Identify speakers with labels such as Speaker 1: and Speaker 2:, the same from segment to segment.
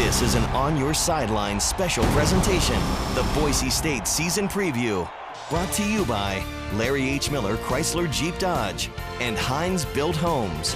Speaker 1: This is an On Your Sideline special presentation, the Boise State Season Preview, brought to you by Larry H. Miller Chrysler Jeep Dodge and Hines Built Homes.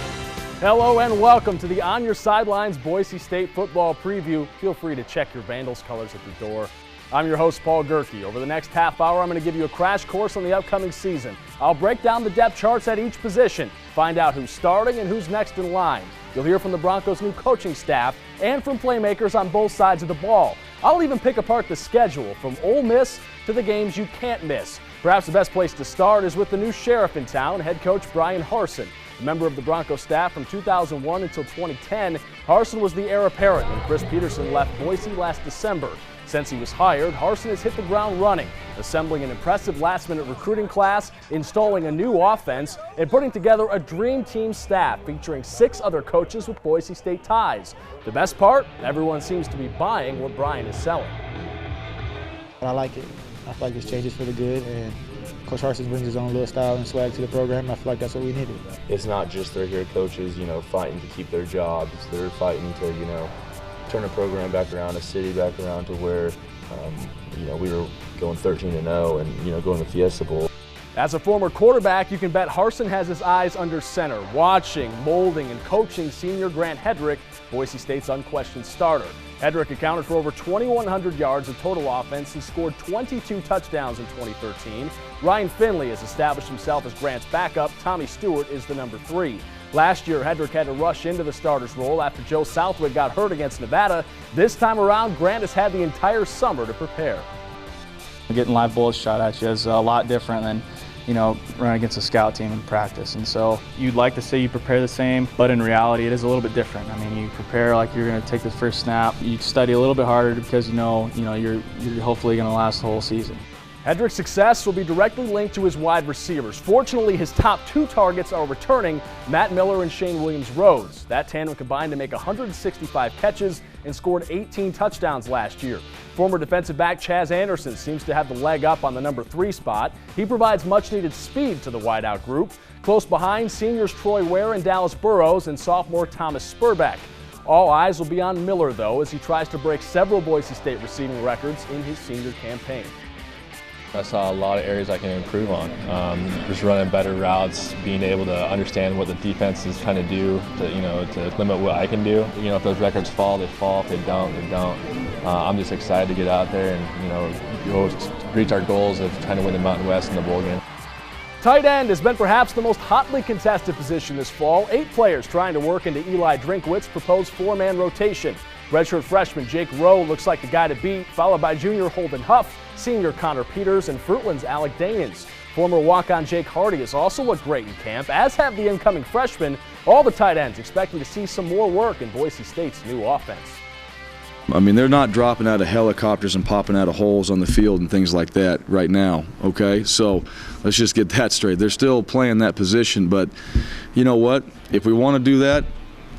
Speaker 2: Hello and welcome to the On Your Sidelines Boise State Football Preview. Feel free to check your Vandals colors at the door. I'm your host, Paul Gerke. Over the next half hour, I'm going to give you a crash course on the upcoming season. I'll break down the depth charts at each position, find out who's starting and who's next in line. You'll hear from the Broncos' new coaching staff and from playmakers on both sides of the ball. I'll even pick apart the schedule from Ole Miss to the games you can't miss. Perhaps the best place to start is with the new sheriff in town, head coach Bryan Harsin. A member of the Broncos staff from 2001 until 2010, Harsin was the heir apparent when Chris Peterson left Boise last December. Since he was hired, Harsin has hit the ground running, assembling an impressive last-minute recruiting class, installing a new offense, and putting together a dream team staff featuring 6 other coaches with Boise State ties. The best part? Everyone seems to be buying what Bryan is selling.
Speaker 3: I like it. I feel like this changes for the good, and Coach Harsin brings his own little style and swag to the program. I feel like that's what we needed.
Speaker 4: It's not just they're here coaches, fighting to keep their jobs. They're fighting to, turn a program back around, a city back around to where, we were going 13-0 and, going to the Fiesta Bowl.
Speaker 2: As a former quarterback, you can bet Harsin has his eyes under center, watching, molding, and coaching senior Grant Hedrick, Boise State's unquestioned starter. Hedrick accounted for over 2,100 yards of total offense and scored 22 touchdowns in 2013. Ryan Finley has established himself as Grant's backup. Tommy Stewart is the number 3. Last year, Hedrick had to rush into the starter's role after Joe Southwick got hurt against Nevada. This time around, Grant has had the entire summer to prepare.
Speaker 5: Getting live bullets shot at you is a lot different than, running against a scout team in practice. And so you'd like to say you prepare the same, but in reality, it is a little bit different. I mean, you prepare like you're going to take the first snap. You study a little bit harder because you're hopefully going to last the whole season.
Speaker 2: Hedrick's success will be directly linked to his wide receivers. Fortunately, his top 2 targets are returning, Matt Miller and Shane Williams-Rhodes. That tandem combined to make 165 catches and scored 18 touchdowns last year. Former defensive back Chaz Anderson seems to have the leg up on the number 3 spot. He provides much-needed speed to the wideout group. Close behind, seniors Troy Ware and Dallas Burrows and sophomore Thomas Spurbeck. All eyes will be on Miller, though, as he tries to break several Boise State receiving records in his senior campaign.
Speaker 4: I saw a lot of areas I can improve on. Just running better routes, being able to understand what the defense is trying to do to limit what I can do. If those records fall, they fall. If they don't, they don't. I'm just excited to get out there and, go reach our goals of trying to win the Mountain West and the bowl game.
Speaker 2: Tight end has been perhaps the most hotly contested position this fall. 8 players trying to work into Eli Drinkwitz's proposed 4-man rotation. Redshirt freshman Jake Rowe looks like the guy to beat, followed by junior Holden Huff, senior Connor Peters, and Fruitland's Alec Daniels. Former walk-on Jake Hardy has also looked great in camp, as have the incoming freshmen. All the tight ends expecting to see some more work in Boise State's new offense.
Speaker 6: I mean, they're not dropping out of helicopters and popping out of holes on the field and things like that right now, okay? So let's just get that straight. They're still playing that position, but you know what? If we want to do that,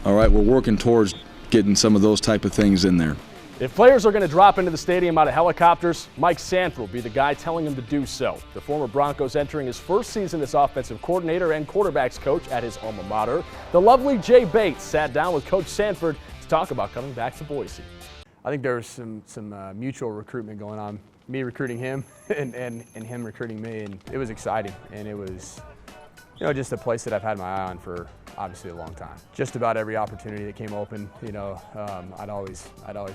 Speaker 6: all right, we're working towards getting some of those type of things in there.
Speaker 2: If players are going to drop into the stadium out of helicopters, Mike Sanford will be the guy telling them to do so. The former Broncos entering his first season as offensive coordinator and quarterbacks coach at his alma mater. The lovely Jay Bates sat down with Coach Sanford to talk about coming back to Boise.
Speaker 7: I think there was some mutual recruitment going on, me recruiting him and him recruiting me, and it was exciting, and it was just a place that I've had my eye on for obviously a long time. Just about every opportunity that came open, I'd always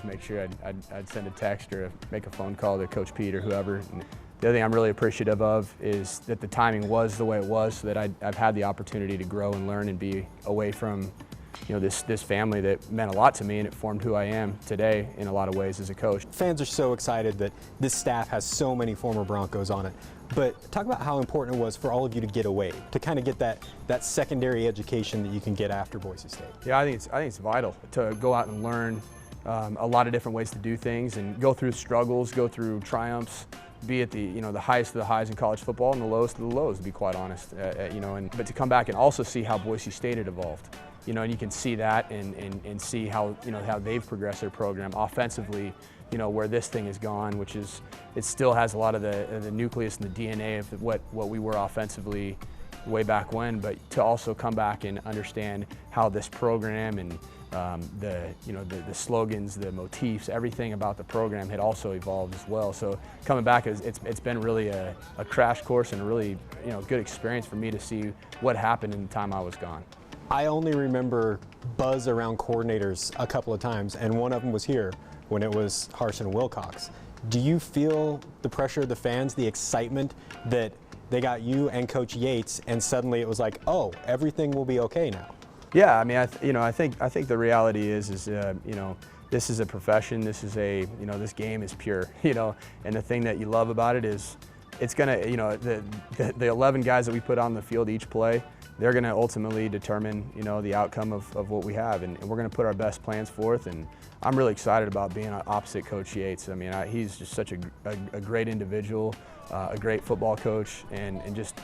Speaker 7: make sure I'd send a text or make a phone call to Coach Pete or whoever. And the other thing I'm really appreciative of is that the timing was the way it was, so that I've had the opportunity to grow and learn and be away from this family that meant a lot to me, and it formed who I am today in a lot of ways as a coach.
Speaker 8: Fans are so excited that this staff has so many former Broncos on it. But talk about how important it was for all of you to get away, to kind of get that secondary education that you can get after Boise State.
Speaker 7: Yeah, I think it's vital to go out and learn a lot of different ways to do things and go through struggles, go through triumphs, be at the the highest of the highs in college football and the lowest of the lows, to be quite honest. But to come back and also see how Boise State had evolved. And you can see that and see how how they've progressed their program offensively. Where this thing has gone, which is it still has a lot of the nucleus and the DNA of what we were offensively way back when, but to also come back and understand how this program and the slogans, the motifs, everything about the program had also evolved as well. So coming back, it's been really a crash course and a really good experience for me to see what happened in the time I was gone.
Speaker 8: I only remember buzz around coordinators a couple of times, and one of them was here when it was Harsin Wilcox. Do you feel the pressure of the fans, the excitement that they got you and Coach Yates, and suddenly it was like, oh, everything will be okay now?
Speaker 7: Yeah, I mean, I think the reality is this is a profession. This is this game is pure, and the thing that you love about it is it's gonna, the 11 guys that we put on the field each play, they're gonna ultimately determine, the outcome of what we have, and we're gonna put our best plans forth. And I'm really excited about being opposite Coach Yates. I mean, he's just such a great individual, a great football coach, and just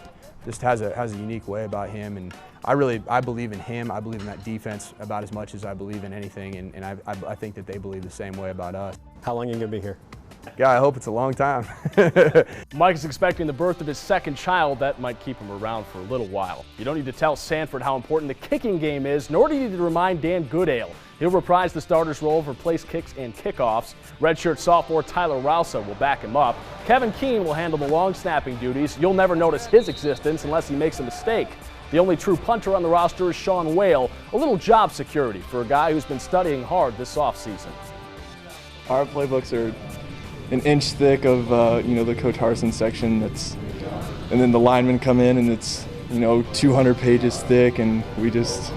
Speaker 7: has a unique way about him. And I believe in him. I believe in that defense about as much as I believe in anything, and I think that they believe the same way about us.
Speaker 8: How long are you gonna be here?
Speaker 7: Yeah, I hope it's a long time.
Speaker 2: Mike is expecting the birth of his second child. That might keep him around for a little while. You don't need to tell Sanford how important the kicking game is, nor do you need to remind Dan Goodale. He'll reprise the starter's role for place kicks and kickoffs. Redshirt sophomore Tyler Rousa will back him up. Kevin Keene will handle the long snapping duties. You'll never notice his existence unless he makes a mistake. The only true punter on the roster is Sean Whale, a little job security for a guy who's been studying hard this offseason.
Speaker 9: Our playbooks are an inch thick of the Coach Harsin section, and then the linemen come in and it's 200 pages thick, and we just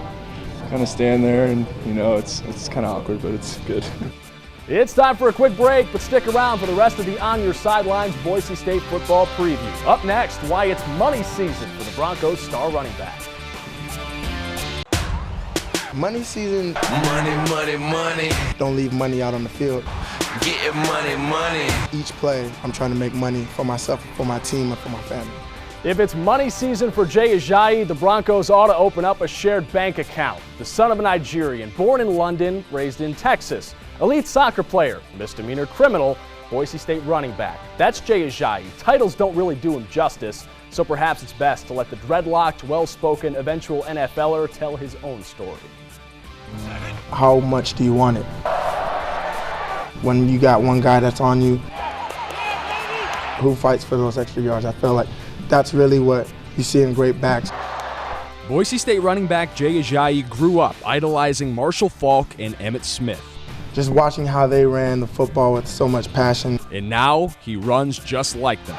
Speaker 9: kind of stand there, and it's kind of awkward, but it's good.
Speaker 2: It's time for a quick break, but stick around for the rest of the On Your Sidelines Boise State football preview. Up next, why it's money season for the Broncos star running back.
Speaker 10: Money season.
Speaker 11: Money, money, money.
Speaker 10: Don't leave money out on the field.
Speaker 11: Get money, money.
Speaker 10: Each play, I'm trying to make money for myself, for my team, and for my family.
Speaker 2: If it's money season for Jay Ajayi, the Broncos ought to open up a shared bank account. The son of a Nigerian, born in London, raised in Texas. Elite soccer player, misdemeanor criminal, Boise State running back. That's Jay Ajayi. Titles don't really do him justice, so perhaps it's best to let the dreadlocked, well-spoken, eventual NFLer tell his own story.
Speaker 10: How much do you want it? When you got one guy that's on you, who fights for those extra yards? I feel like that's really what you see in great backs.
Speaker 2: Boise State running back Jay Ajayi grew up idolizing Marshall Faulk and Emmitt Smith.
Speaker 10: Just watching how they ran the football with so much passion.
Speaker 2: And now he runs just like them.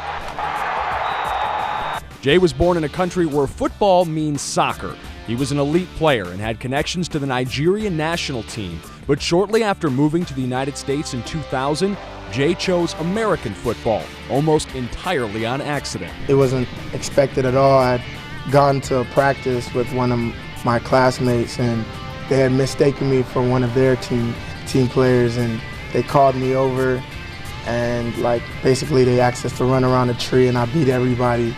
Speaker 2: Jay was born in a country where football means soccer. He was an elite player and had connections to the Nigerian national team, but shortly after moving to the United States in 2000, Jay chose American football, almost entirely on accident.
Speaker 10: It wasn't expected at all. I'd gone to a practice with one of my classmates, and they had mistaken me for one of their team players, and they called me over, and basically they asked us to run around a tree, and I beat everybody.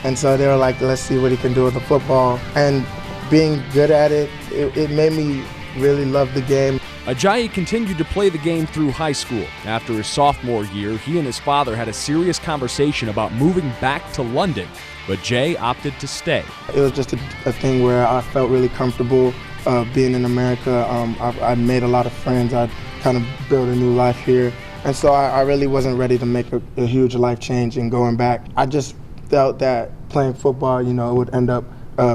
Speaker 10: And so they were like, let's see what he can do with the football. And being good at it, it made me really love the game.
Speaker 2: Ajayi continued to play the game through high school. After his sophomore year, he and his father had a serious conversation about moving back to London, but Jay opted to stay.
Speaker 10: It was just a thing where I felt really comfortable being in America. I made a lot of friends. I kind of built a new life here. And so I really wasn't ready to make a huge life change and going back. I just felt that playing football, it would end up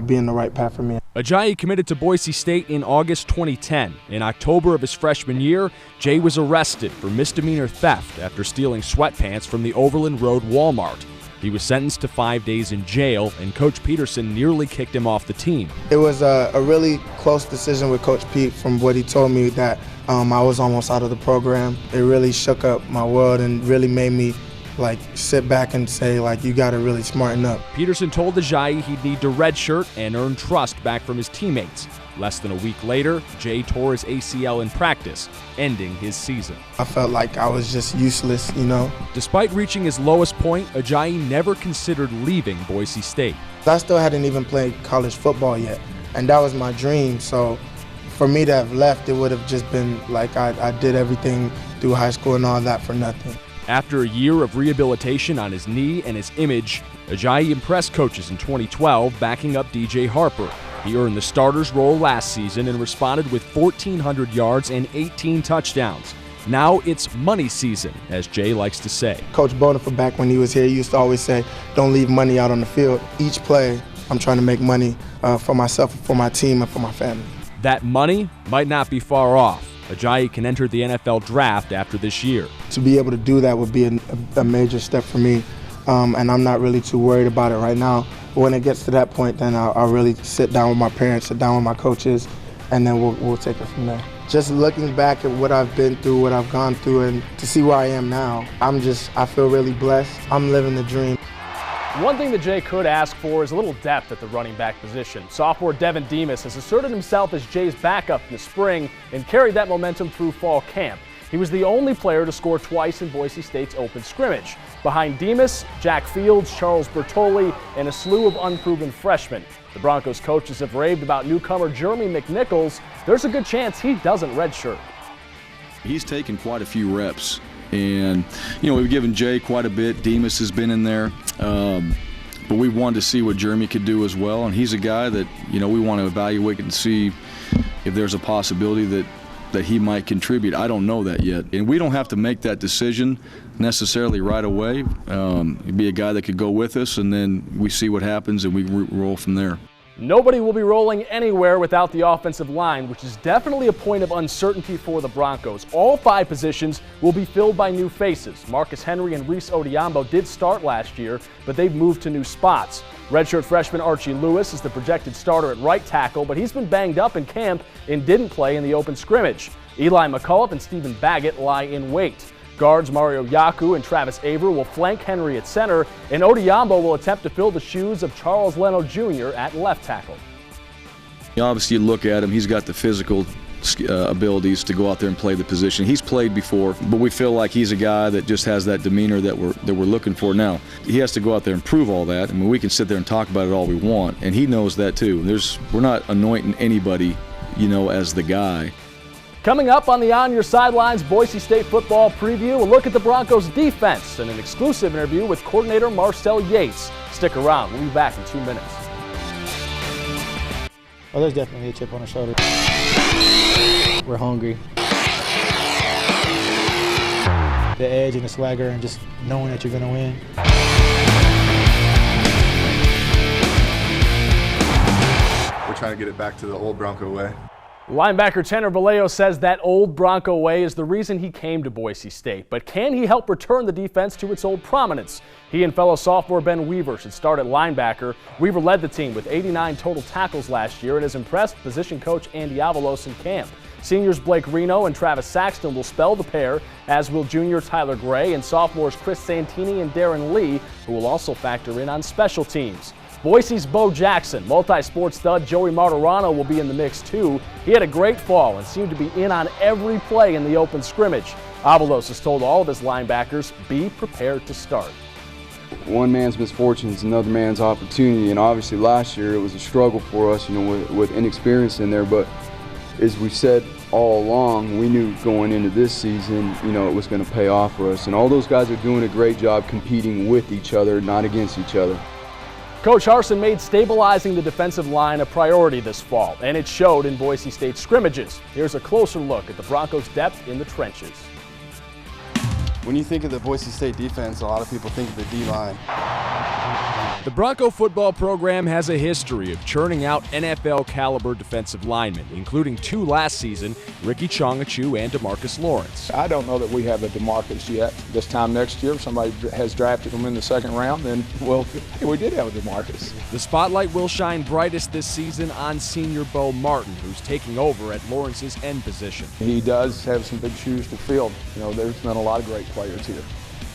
Speaker 10: being the right path for me.
Speaker 2: Ajayi committed to Boise State in August 2010. In October of his freshman year, Jay was arrested for misdemeanor theft after stealing sweatpants from the Overland Road Walmart. He was sentenced to 5 days in jail, and Coach Peterson nearly kicked him off the team.
Speaker 10: It was a really close decision with Coach Pete. From what he told me, that I was almost out of the program. It really shook up my world and really made me sit back and say, you got to really smarten up.
Speaker 2: Peterson told Ajayi he'd need to redshirt and earn trust back from his teammates. Less than a week later, Jay tore his ACL in practice, ending his season.
Speaker 10: I felt like I was just useless,
Speaker 2: Despite reaching his lowest point, Ajayi never considered leaving Boise State.
Speaker 10: I still hadn't even played college football yet, and that was my dream. So for me to have left, it would have just been I did everything through high school and all that for nothing.
Speaker 2: After a year of rehabilitation on his knee and his image, Ajayi impressed coaches in 2012, backing up DJ Harper. He earned the starter's role last season and responded with 1,400 yards and 18 touchdowns. Now it's money season, as Jay likes to say.
Speaker 10: Coach Bonifa, back when he was here, he used to always say, don't leave money out on the field. Each play, I'm trying to make money for myself, for my team, and for my family.
Speaker 2: That money might not be far off. Ajayi can enter the NFL draft after this year.
Speaker 10: To be able to do that would be a major step for me, and I'm not really too worried about it right now. But when it gets to that point, then I'll really sit down with my parents, sit down with my coaches, and then we'll take it from there. Just looking back at what I've been through, what I've gone through, and to see where I am now, I feel really blessed. I'm living the dream.
Speaker 2: One thing that Jay could ask for is a little depth at the running back position. Sophomore Devin Demas has asserted himself as Jay's backup in the spring and carried that momentum through fall camp. He was the only player to score twice in Boise State's open scrimmage. Behind Demas, Jack Fields, Charles Bertoli, and a slew of unproven freshmen. The Broncos coaches have raved about newcomer Jeremy McNichols. There's a good chance he doesn't redshirt.
Speaker 6: He's taken quite a few reps. And, we've given Jay quite a bit. Demas has been in there. But we wanted to see what Jeremy could do as well. And he's a guy that, we want to evaluate and see if there's a possibility that he might contribute. I don't know that yet. And we don't have to make that decision necessarily right away. He'd be a guy that could go with us, and then we see what happens and we roll from there.
Speaker 2: Nobody will be rolling anywhere without the offensive line, which is definitely a point of uncertainty for the Broncos. All 5 positions will be filled by new faces. Marcus Henry and Reese Odiambo did start last year, but they've moved to new spots. Redshirt freshman Archie Lewis is the projected starter at right tackle, but he's been banged up in camp and didn't play in the open scrimmage. Eli McCullough and Stephen Baggett lie in wait. Guards Mario Yaku and Travis Aver will flank Henry at center, and Odiambo will attempt to fill the shoes of Charles Leno Jr. at left tackle.
Speaker 6: Obviously, you look at him, he's got the physical abilities to go out there and play the position. He's played before, but we feel like he's a guy that just has that demeanor that we're looking for now. He has to go out there and prove all that. I mean, we can sit there and talk about it all we want, and he knows that too. We're not anointing anybody, as the guy.
Speaker 2: Coming up on the On Your Sidelines Boise State football preview, a look at the Broncos defense and an exclusive interview with coordinator Marcel Yates. Stick around, we'll be back in 2 minutes.
Speaker 3: Oh, there's definitely a chip on the shoulder. We're hungry. The edge and the swagger and just knowing that you're going to win.
Speaker 12: We're trying to get it back to the old Bronco way.
Speaker 2: Linebacker Tanner Vallejo says that old Bronco way is the reason he came to Boise State. But can he help return the defense to its old prominence? He and fellow sophomore Ben Weaver should start at linebacker. Weaver led the team with 89 total tackles last year and has impressed position coach Andy Avalos in camp. Seniors Blake Reno and Travis Saxton will spell the pair, as will junior Tyler Gray and sophomores Chris Santini and Darren Lee, who will also factor in on special teams. Boise's Bo Jackson, multi-sport stud Joey Martirano will be in the mix too. He had a great fall and seemed to be in on every play in the open scrimmage. Avalos has told all of his linebackers, be prepared to start.
Speaker 13: One man's misfortune is another man's opportunity, and obviously last year it was a struggle for us, with inexperience in there, but as we said all along, we knew going into this season, it was going to pay off for us, and all those guys are doing a great job competing with each other, not against each other.
Speaker 2: Coach Harsin made stabilizing the defensive line a priority this fall, and it showed in Boise State scrimmages. Here's a closer look at the Broncos' depth in the trenches.
Speaker 14: When you think of the Boise State defense, a lot of people think of the D-line.
Speaker 2: The Bronco football program has a history of churning out NFL-caliber defensive linemen, including 2 last season, Ricky Chongachu and DeMarcus Lawrence.
Speaker 15: I don't know that we have a DeMarcus yet. This time next year, if somebody has drafted him in the 2nd round, then, hey, we did have a DeMarcus.
Speaker 2: The spotlight will shine brightest this season on senior Bo Martin, who's taking over at Lawrence's end position.
Speaker 15: He does have some big shoes to fill. There's been a lot of great players here.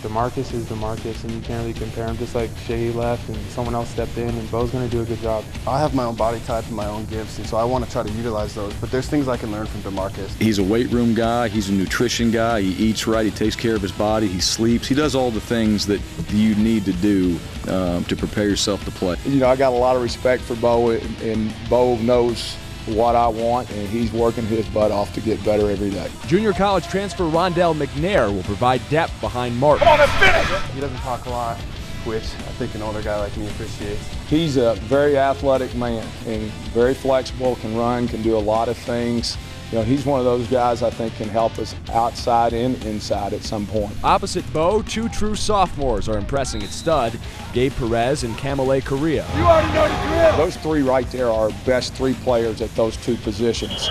Speaker 16: DeMarcus is DeMarcus, and you can't really compare him. Just like Shea left and someone else stepped in, and Bo's going to do a good job.
Speaker 14: I have my own body type and my own gifts, and so I want to try to utilize those. But there's things I can learn from DeMarcus.
Speaker 6: He's a weight room guy. He's a nutrition guy. He eats right. He takes care of his body. He sleeps. He does all the things that you need to do to prepare yourself to play.
Speaker 15: I got a lot of respect for Bo, and Bo knows what I want, and he's working his butt off to get better every day.
Speaker 2: Junior college transfer Rondell McNair will provide depth behind Martin.
Speaker 14: Come on, let's finish! He doesn't talk a lot, which I think an older guy like me appreciates.
Speaker 15: He's a very athletic man and very flexible, can run, can do a lot of things. You know, he's one of those guys I think can help us outside and inside at some point.
Speaker 2: Opposite Bo, two true sophomores are impressing at stud, Gabe Perez and Kamale Correa.
Speaker 14: You already know the drill!
Speaker 15: Those three right there are our best three players at those two positions.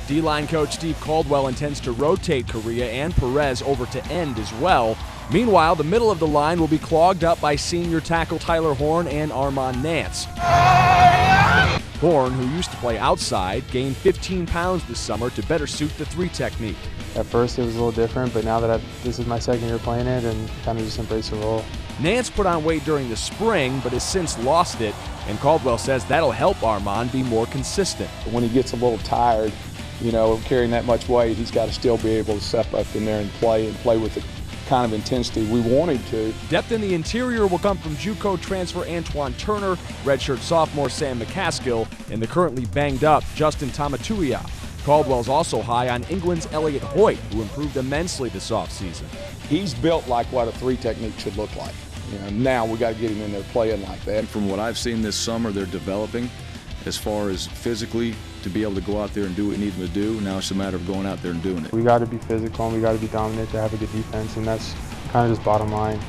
Speaker 2: D-line coach Steve Caldwell intends to rotate Correa and Perez over to end as well. Meanwhile, the middle of the line will be clogged up by senior tackle Tyler Horn and Armand Nance. Horn, who used to play outside, gained 15 pounds this summer to better suit the three technique.
Speaker 16: At first it was a little different, but now that this is my second year playing it, and kind of just embrace the role.
Speaker 2: Nance put on weight during the spring, but has since lost it, and Caldwell says that'll help Armand be more consistent.
Speaker 15: When he gets a little tired, you know, carrying that much weight, he's got to still be able to step up in there and play with the kind of intensity we want him to.
Speaker 2: Depth in the interior will come from JUCO transfer Antoine Turner, redshirt sophomore Sam McCaskill, and the currently banged up Justin Tamatuia. Caldwell's also high on England's Elliott Hoyt, who improved immensely this offseason.
Speaker 15: He's built like what a three technique should look like. You know, now we got to get him in there playing like that.
Speaker 6: From what I've seen this summer, they're developing as far as physically to be able to go out there and do what you need them to do. Now it's a matter of going out there and doing it.
Speaker 16: We got to be physical and we got to be dominant to have a good defense, and that's kind of just bottom line.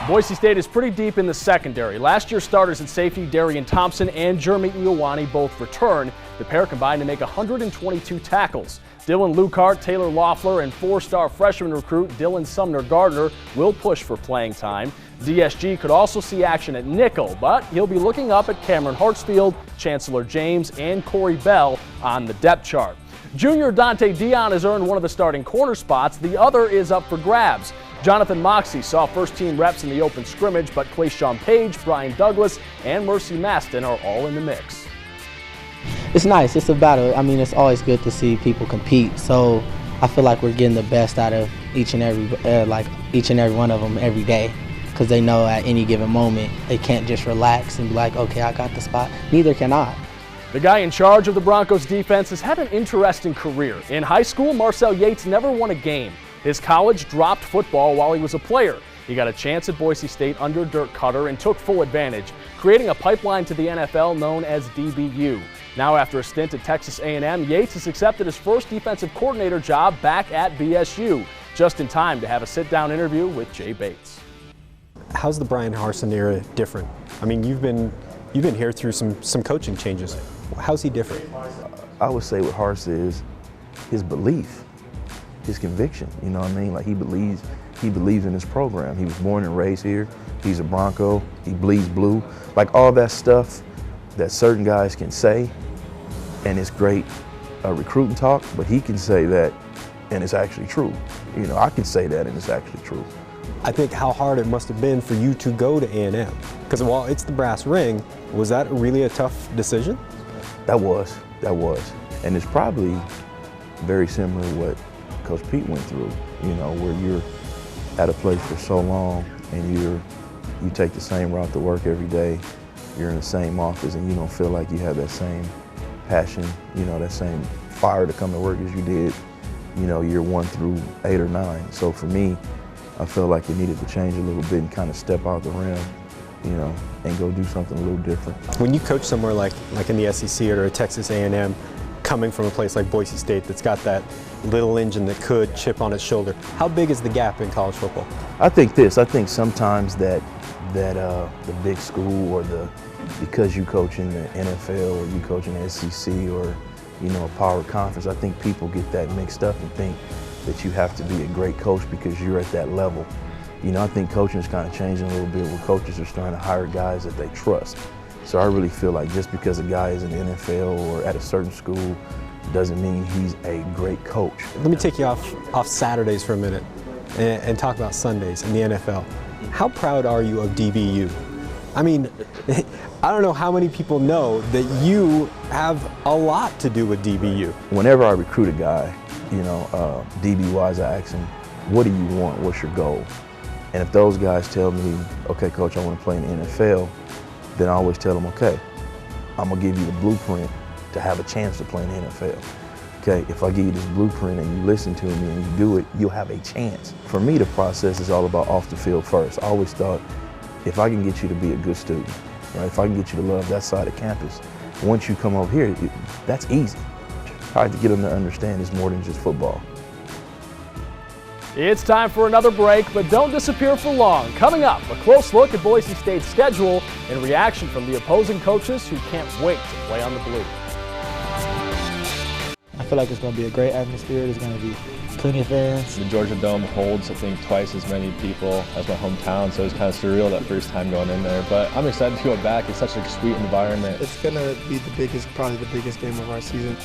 Speaker 2: Boise State is pretty deep in the secondary. Last year's starters at safety, Darian Thompson and Jeremy Iowani, both return. The pair combined to make 122 tackles. Dylan Lucart, Taylor Loeffler, and four-star freshman recruit Dylan Sumner Gardner will push for playing time. DSG could also see action at nickel, but he'll be looking up at Cameron Hartsfield, Chancellor James, and Corey Bell on the depth chart. Junior Dante Dion has earned one of the starting corner spots. The other is up for grabs. Jonathan Moxey saw first-team reps in the open scrimmage, but Clayshawn Page, Brian Douglas, and Mercy Maston are all in the mix.
Speaker 17: It's nice. It's a battle. I mean, it's always good to see people compete. So I feel like we're getting the best out of each and every one of them every day, because they know at any given moment they can't just relax and be like, okay, I got the spot. Neither can I.
Speaker 2: The guy in charge of the Broncos defense has had an interesting career. In high school, Marcel Yates never won a game. His college dropped football while he was a player. He got a chance at Boise State under Dirk Cutter and took full advantage, creating a pipeline to the NFL known as DBU. Now, after a stint at Texas A&M, Yates has accepted his first defensive coordinator job back at BSU, just in time to have a sit-down interview with Jay Bates.
Speaker 8: How's the Brian Harsin era different? I mean, you've been here through some coaching changes. How's he different?
Speaker 18: I would say what Harsin is his belief, his conviction. You know what I mean? Like he believes in his program. He was born and raised here. He's a Bronco. He bleeds blue. Like all that stuff that certain guys can say, and it's great recruiting talk, but he can say that and it's actually true. You know, I can say that and it's actually true.
Speaker 8: I think how hard it must have been for you to go to A&M. Because while it's the brass ring, was that really a tough decision?
Speaker 18: That was. And it's probably very similar to what Coach Pete went through, you know, where you're at a place for so long and you take the same route to work every day, you're in the same office and you don't feel like you have that same passion, you know, that same fire to come to work as you did, you know, year 1 through 8 or 9. So for me, I felt like it needed to change a little bit and kind of step out the rim, you know, and go do something a little different.
Speaker 8: When you coach somewhere like in the SEC or a Texas A&M, coming from a place like Boise State that's got that little engine that could chip on its shoulder, how big is the gap in college football?
Speaker 18: I think sometimes that the big school or because you coach in the NFL or you coach in the SEC or, you know, a power conference, I think people get that mixed up and think that you have to be a great coach because you're at that level. You know, I think coaching is kind of changing a little bit where coaches are starting to hire guys that they trust. So I really feel like just because a guy is in the NFL or at a certain school doesn't mean he's a great coach.
Speaker 8: Let me take you off Saturdays for a minute and talk about Sundays in the NFL. How proud are you of DBU? I mean, I don't know how many people know that you have a lot to do with DBU.
Speaker 18: Whenever I recruit a guy, you know, DB-wise, I ask him, what do you want? What's your goal? And if those guys tell me, okay, coach, I want to play in the NFL, then I always tell them, okay, I'm going to give you the blueprint to have a chance to play in the NFL. Okay, if I give you this blueprint and you listen to me and you do it, you'll have a chance. For me, the process is all about off the field first. I always thought, if I can get you to be a good student, right? If I can get you to love that side of campus, once you come over here, that's easy. I have to get them to understand it's more than just football.
Speaker 2: It's time for another break, but don't disappear for long. Coming up, a close look at Boise State's schedule and reaction from the opposing coaches who can't wait to play on the blue.
Speaker 3: I feel like it's going to be a great atmosphere. There's going to be plenty of fans.
Speaker 4: The Georgia Dome holds, I think, twice as many people as my hometown, so it's kind of surreal that first time going in there. But I'm excited to go back. It's such a sweet environment.
Speaker 10: It's going to be probably the biggest game of our season.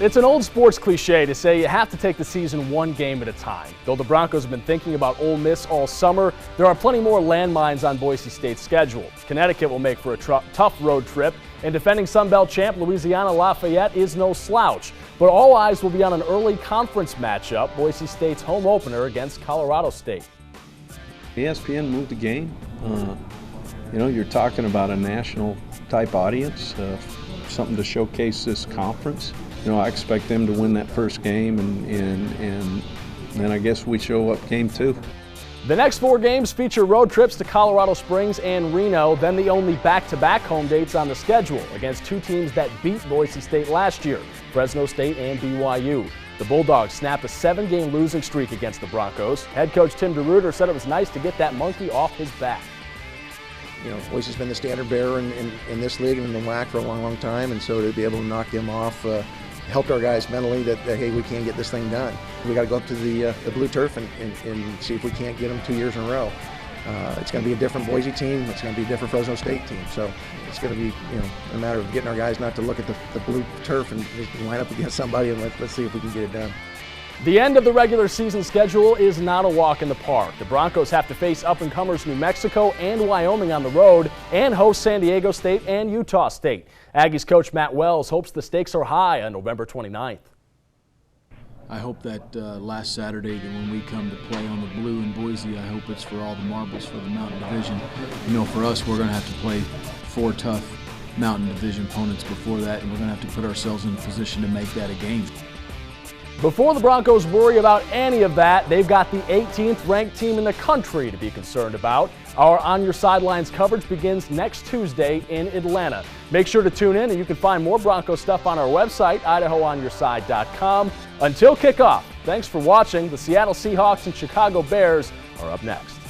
Speaker 2: It's an old sports cliche to say you have to take the season one game at a time. Though the Broncos have been thinking about Ole Miss all summer, there are plenty more landmines on Boise State's schedule. Connecticut will make for a tough road trip, and defending Sun Belt champ Louisiana Lafayette is no slouch. But all eyes will be on an early conference matchup, Boise State's home opener against Colorado State.
Speaker 19: ESPN moved the game. You know, you're talking about a national type audience, something to showcase this conference. You know, I expect them to win that first game, and then I guess we show up game two.
Speaker 2: The next 4 games feature road trips to Colorado Springs and Reno, then the only back-to-back home dates on the schedule against 2 teams that beat Boise State last year, Fresno State and BYU. The Bulldogs snapped a 7-game losing streak against the Broncos. Head coach Tim DeRuyter said it was nice to get that monkey off his back.
Speaker 20: You know, Boise's been the standard bearer in this league and in the WAC for a long, long time, and so to be able to knock them off helped our guys mentally that hey, we can get this thing done. We got to go up to the blue turf and see if we can't get them 2 years in a row. It's going to be a different Boise team. It's going to be a different Fresno State team. So it's going to be, you know, a matter of getting our guys not to look at the blue turf and just line up against somebody and let's see if we can get it done.
Speaker 2: The end of the regular season schedule is not a walk in the park. The Broncos have to face up-and-comers New Mexico and Wyoming on the road and host San Diego State and Utah State. Aggies coach Matt Wells hopes the stakes are high on November 29th.
Speaker 21: I hope that last Saturday when we come to play on the blue in Boise, I hope it's for all the marbles for the Mountain Division. You know, for us, we're going to have to play 4 tough Mountain Division opponents before that, and we're going to have to put ourselves in a position to make that a game.
Speaker 2: Before the Broncos worry about any of that, they've got the 18th ranked team in the country to be concerned about. Our On Your Sidelines coverage begins next Tuesday in Atlanta. Make sure to tune in, and you can find more Broncos stuff on our website, IdahoOnYourSide.com. Until kickoff, thanks for watching. The Seattle Seahawks and Chicago Bears are up next.